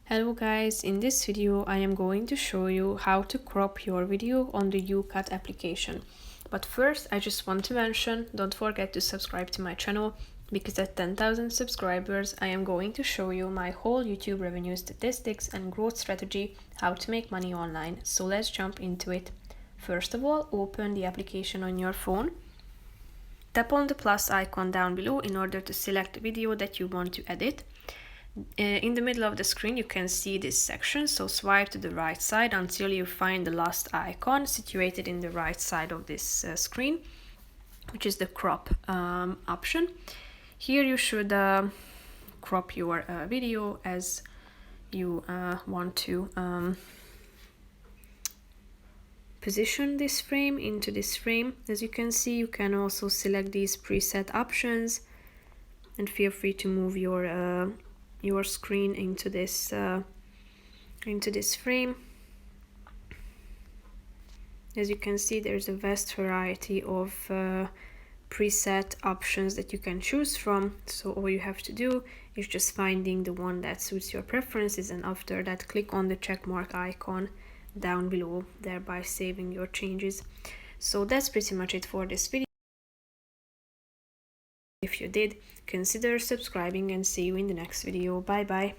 Hello guys, in this video I am going to show you how to crop your video on the YouCut application. But first I just want to mention, don't forget to subscribe to my channel, because at 10,000 subscribers I am going to show you my whole YouTube revenue statistics and growth strategy, how to make money online. So let's jump into it. First of all, open the application on your phone. Tap on the plus icon down below in order to select the video that you want to edit. In the middle of the screen you can see this section, so swipe to the right side until you find the last icon situated in the right side of this screen, which is the crop option. Here you should crop your video as you want to position this frame into this frame. As you can see, you can also select these preset options and feel free to move your screen into this frame. As you can see, there's a vast variety of preset options that you can choose from, so all you have to do is just finding the one that suits your preferences, and after that click on the check mark icon down below, thereby saving your changes. So that's pretty much it for this video. If you did, consider subscribing and see you in the next video. Bye bye.